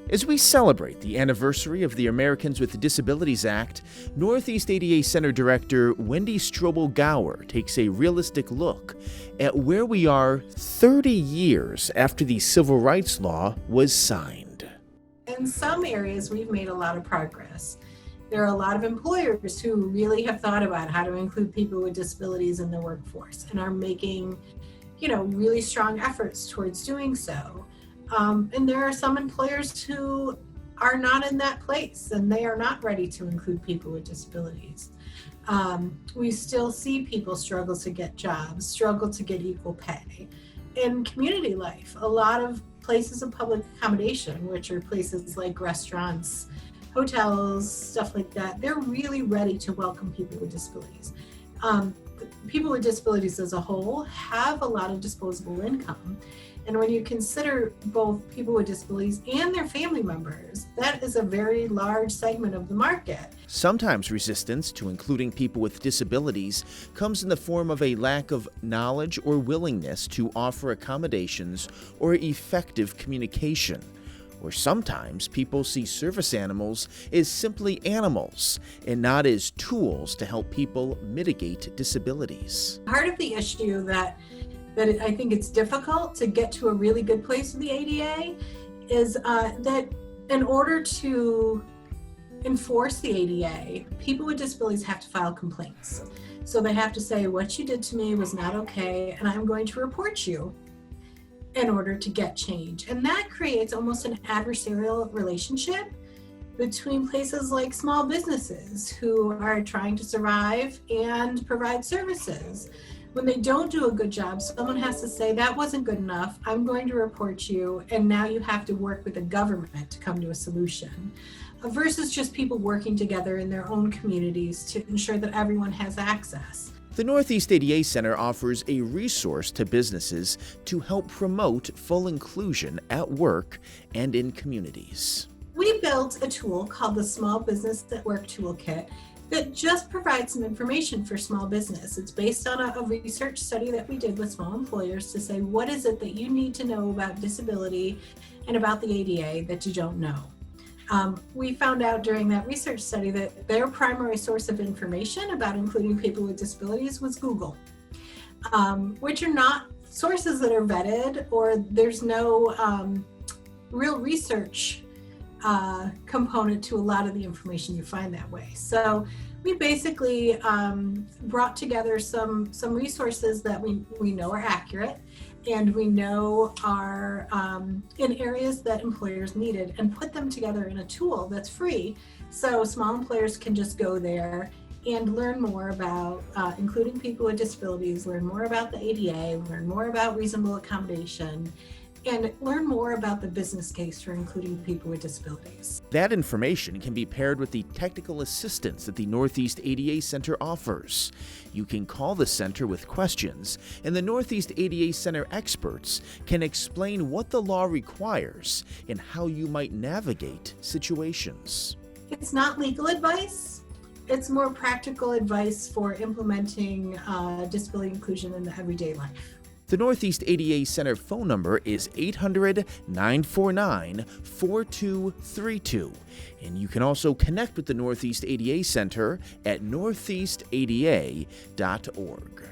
As we celebrate the anniversary of the Americans with Disabilities Act, Northeast ADA Center Director Wendy Strobel Gower takes a realistic look at where we are 30 years after the Civil Rights Law was signed. In some areas, we've made a lot of progress. There are a lot of employers who really have thought about how to include people with disabilities in the workforce and are making, really strong efforts towards doing so. And there are some employers who are not in that place and they are not ready to include people with disabilities. We still see people struggle to get jobs, struggle to get equal pay. In community life, a lot of places of public accommodation, which are places like restaurants, hotels, stuff like that, they're really ready to welcome people with disabilities. People with disabilities as a whole have a lot of disposable income. And when you consider both people with disabilities and their family members, that is a very large segment of the market. Sometimes resistance to including people with disabilities comes in the form of a lack of knowledge or willingness to offer accommodations or effective communication. Or sometimes people see service animals as simply animals and not as tools to help people mitigate disabilities. Part of the issue that I think it's difficult to get to a really good place with the ADA is that in order to enforce the ADA, people with disabilities have to file complaints. So they have to say, what you did to me was not okay, and I'm going to report you in order to get change. And that creates almost an adversarial relationship between places like small businesses who are trying to survive and provide services. When they don't do a good job, someone has to say, that wasn't good enough, I'm going to report you, and now you have to work with the government to come to a solution. Versus just people working together in their own communities to ensure that everyone has access. The Northeast ADA Center offers a resource to businesses to help promote full inclusion at work and in communities. We built a tool called the Small Business at Work Toolkit that just provides some information for small business. It's based on a research study that we did with small employers to say, what is it that you need to know about disability and about the ADA that you don't know? We found out during that research study that their primary source of information about including people with disabilities was Google, which are not sources that are vetted, or there's no real research component to a lot of the information you find that way. So we basically brought together some resources that we know are accurate and we know are in areas that employers needed, and put them together in a tool that's free. So small employers can just go there and learn more about including people with disabilities, learn more about the ADA, learn more about reasonable accommodation, and learn more about the business case for including people with disabilities. That information can be paired with the technical assistance that the Northeast ADA Center offers. You can call the center with questions, and the Northeast ADA Center experts can explain what the law requires and how you might navigate situations. It's not legal advice. It's more practical advice for implementing disability inclusion in the everyday life. The Northeast ADA Center phone number is 800-949-4232, and you can also connect with the Northeast ADA Center at northeastada.org.